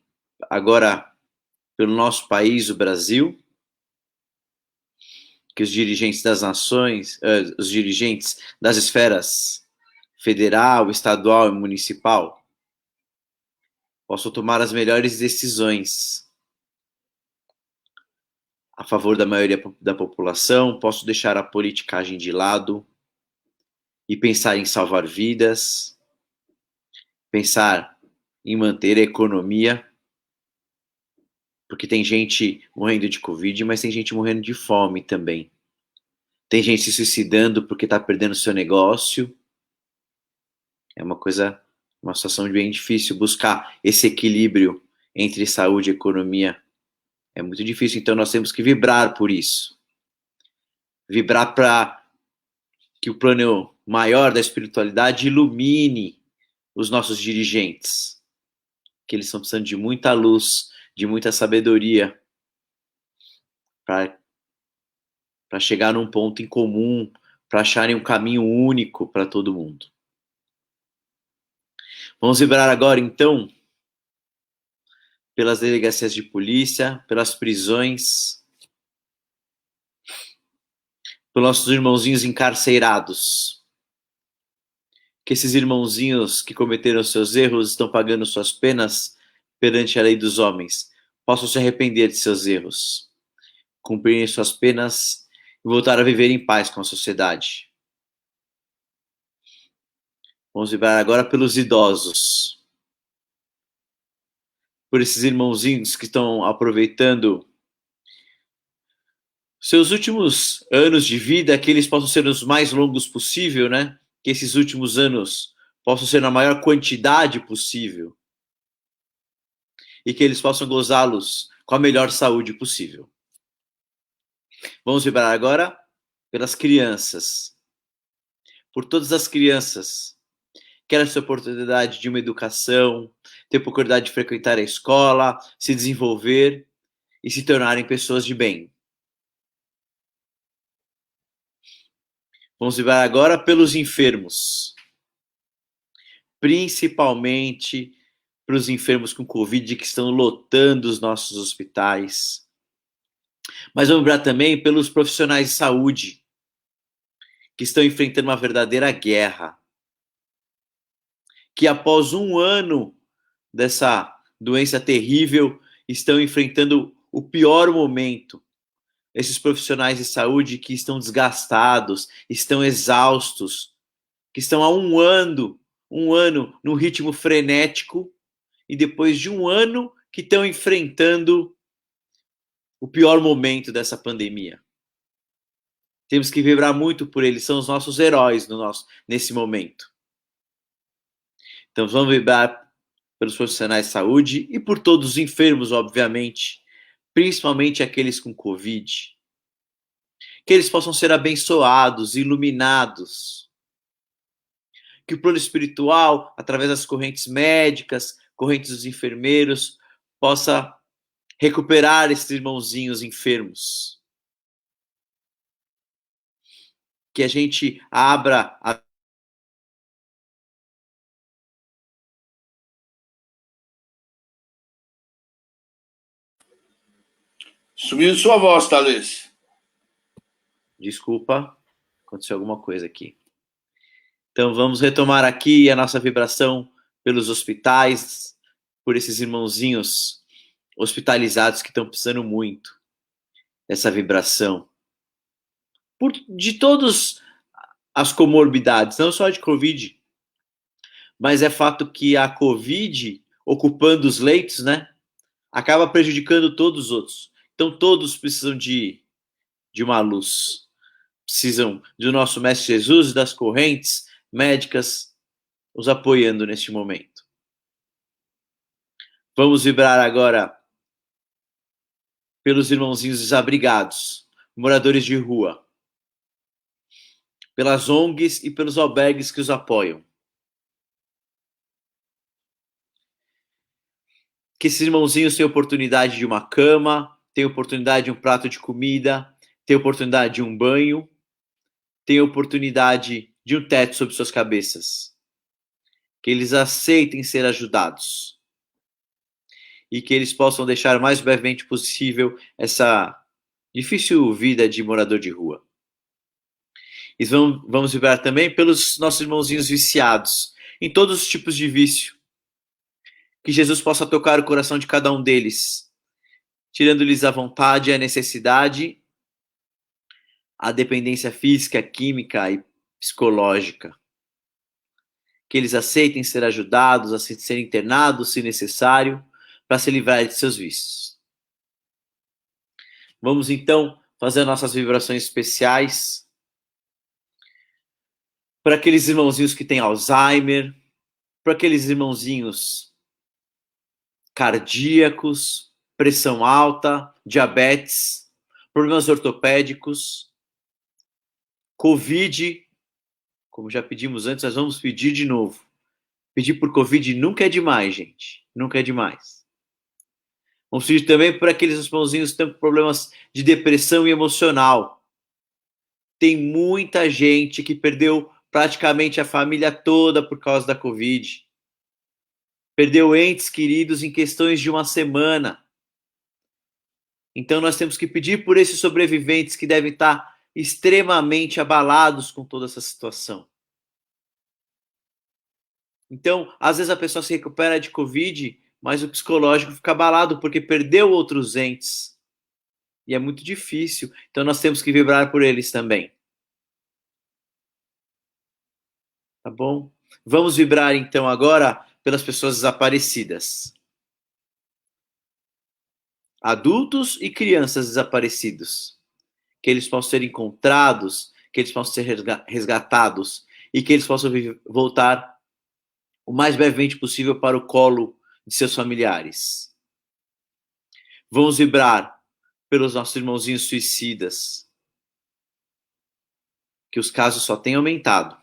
agora pelo nosso país, o Brasil, que os dirigentes das nações, os dirigentes das esferas federal, estadual e municipal possam tomar as melhores decisões a favor da maioria da população, posso deixar a politicagem de lado e pensar em salvar vidas, pensar em manter a economia, porque tem gente morrendo de Covid, mas tem gente morrendo de fome também. Tem gente se suicidando porque está perdendo seu negócio. É uma situação bem difícil buscar esse equilíbrio entre saúde e economia. É muito difícil, então nós temos que vibrar por isso. Vibrar para que o plano maior da espiritualidade ilumine os nossos dirigentes, que eles estão precisando de muita luz, de muita sabedoria para chegar num ponto em comum, para acharem um caminho único para todo mundo. Vamos vibrar agora, então, pelas delegacias de polícia, pelas prisões, pelos nossos irmãozinhos encarcerados. Que esses irmãozinhos que cometeram seus erros estão pagando suas penas perante a lei dos homens possam se arrepender de seus erros, cumprirem suas penas e voltar a viver em paz com a sociedade. Vamos vibrar agora pelos idosos, por esses irmãozinhos que estão aproveitando seus últimos anos de vida, que eles possam ser os mais longos possível, né? Que esses últimos anos possam ser na maior quantidade possível e que eles possam gozá-los com a melhor saúde possível. Vamos vibrar agora pelas crianças, por todas as crianças que querem essa oportunidade de uma educação, ter oportunidade de frequentar a escola, se desenvolver e se tornarem pessoas de bem. Vamos vibrar agora pelos enfermos, principalmente para os enfermos com Covid que estão lotando os nossos hospitais. Mas vamos vibrar também pelos profissionais de saúde que estão enfrentando uma verdadeira guerra, que após um ano dessa doença terrível estão enfrentando o pior momento. Esses profissionais de saúde que estão desgastados, estão exaustos, que estão há um ano num ritmo frenético e depois de um ano que estão enfrentando o pior momento dessa pandemia. Temos que vibrar muito por eles, são os nossos heróis nesse momento. Então vamos vibrar pelos profissionais de saúde e por todos os enfermos, obviamente, principalmente aqueles com Covid. Que eles possam ser abençoados, iluminados. Que o plano espiritual, através das correntes médicas, correntes dos enfermeiros, possa recuperar esses irmãozinhos enfermos. Que a gente abra a Sumiu sua voz, Thales. Desculpa, aconteceu alguma coisa aqui. Então vamos retomar aqui a nossa vibração pelos hospitais, por esses irmãozinhos hospitalizados que estão precisando muito dessa vibração. De todas as comorbidades, não só de Covid, mas é fato que a Covid, ocupando os leitos, né, acaba prejudicando todos os outros. Então todos precisam de uma luz. Precisam do nosso Mestre Jesus e das correntes médicas os apoiando neste momento. Vamos vibrar agora pelos irmãozinhos desabrigados, moradores de rua, pelas ONGs e pelos albergues que os apoiam. Que esses irmãozinhos tenham oportunidade de uma cama, tenham oportunidade de um prato de comida, tenham oportunidade de um banho, tenham oportunidade de um teto sobre suas cabeças. Que eles aceitem ser ajudados. E que eles possam deixar o mais brevemente possível essa difícil vida de morador de rua. E vamos vibrar também pelos nossos irmãozinhos viciados, em todos os tipos de vício. Que Jesus possa tocar o coração de cada um deles, tirando-lhes a vontade, a necessidade, a dependência física, química e psicológica. Que eles aceitem ser ajudados, a ser internados, se necessário, para se livrar de seus vícios. Vamos então fazer nossas vibrações especiais para aqueles irmãozinhos que têm Alzheimer, para aqueles irmãozinhos cardíacos, pressão alta, diabetes, problemas ortopédicos, Covid, como já pedimos antes, nós vamos pedir de novo. Pedir por Covid nunca é demais, gente. Nunca é demais. Vamos pedir também por aqueles irmãozinhos que têm problemas de depressão e emocional. Tem muita gente que perdeu praticamente a família toda por causa da Covid. Perdeu entes queridos em questões de uma semana. Então nós temos que pedir por esses sobreviventes que devem estar extremamente abalados com toda essa situação. Então, às vezes a pessoa se recupera de Covid, mas o psicológico fica abalado porque perdeu outros entes. E é muito difícil. Então nós temos que vibrar por eles também. Tá bom? Vamos vibrar então agora pelas pessoas desaparecidas. Adultos e crianças desaparecidos. Que eles possam ser encontrados, que eles possam ser resgatados e que eles possam voltar o mais brevemente possível para o colo de seus familiares. Vamos vibrar pelos nossos irmãozinhos suicidas. Que os casos só têm aumentado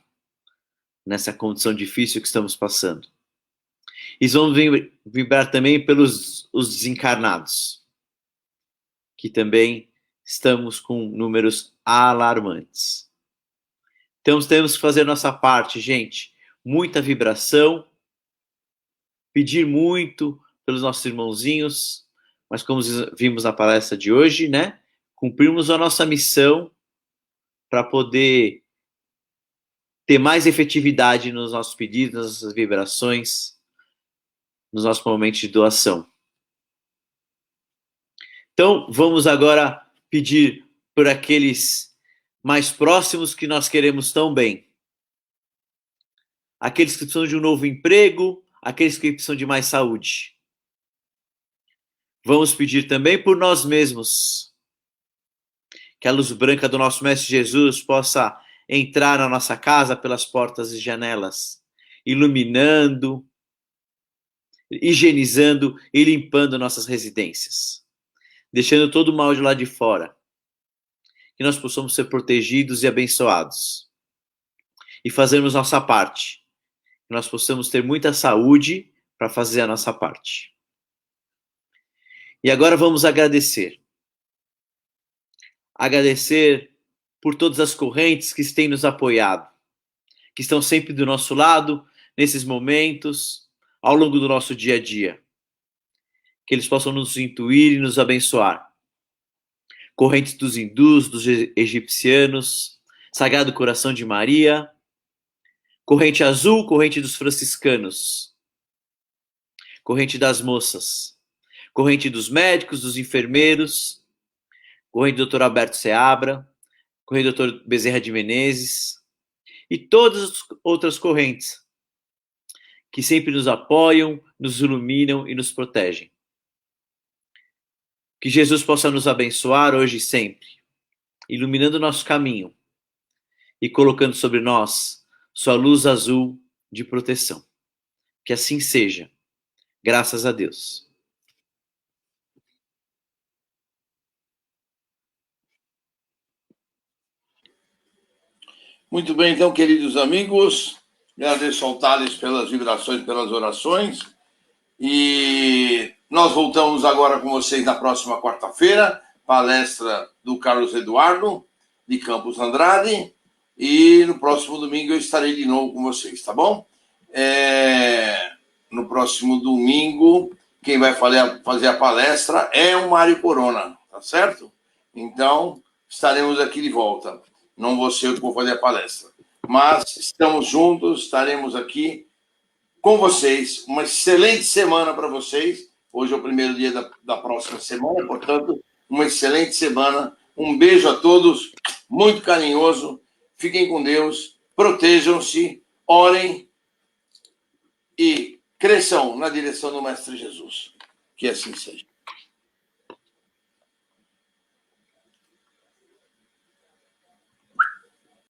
nessa condição difícil que estamos passando. E vamos vibrar também pelos os desencarnados, que também estamos com números alarmantes. Então temos que fazer nossa parte, gente. Muita vibração, pedir muito pelos nossos irmãozinhos, mas como vimos na palestra de hoje, né? Cumprirmos a nossa missão para poder ter mais efetividade nos nossos pedidos, nas nossas vibrações, nos nossos momentos de doação. Então, vamos agora pedir por aqueles mais próximos que nós queremos tão bem. Aqueles que precisam de um novo emprego, aqueles que precisam de mais saúde. Vamos pedir também por nós mesmos. Que a luz branca do nosso Mestre Jesus possa entrar na nossa casa pelas portas e janelas, iluminando, higienizando e limpando nossas residências, deixando todo o mal de lá de fora. Que nós possamos ser protegidos e abençoados. E fazermos nossa parte. Que nós possamos ter muita saúde para fazer a nossa parte. E agora vamos agradecer. Agradecer por todas as correntes que têm nos apoiado, que estão sempre do nosso lado, nesses momentos, ao longo do nosso dia a dia. Que eles possam nos intuir e nos abençoar. Correntes dos hindus, dos egipcianos, Sagrado Coração de Maria, corrente azul, corrente dos franciscanos, corrente das moças, corrente dos médicos, dos enfermeiros, corrente do Dr. Alberto Seabra, corrente do Dr. Bezerra de Menezes e todas as outras correntes que sempre nos apoiam, nos iluminam e nos protegem. Que Jesus possa nos abençoar hoje e sempre, iluminando o nosso caminho e colocando sobre nós sua luz azul de proteção. Que assim seja, graças a Deus. Muito bem, então, queridos amigos, agradeço ao Thales pelas vibrações, pelas orações, e nós voltamos agora com vocês na próxima quarta-feira, palestra do Carlos Eduardo, de Campos Andrade, e no próximo domingo eu estarei de novo com vocês, tá bom? No próximo domingo, quem vai fazer a palestra é o Mário Corona, tá certo? Então, estaremos aqui de volta. Não vou ser eu que vou fazer a palestra. Mas estamos juntos, estaremos aqui com vocês. Uma excelente semana para vocês. Hoje é o primeiro dia da próxima semana, portanto, uma excelente semana. Um beijo a todos, muito carinhoso. Fiquem com Deus, protejam-se, orem e cresçam na direção do Mestre Jesus. Que assim seja.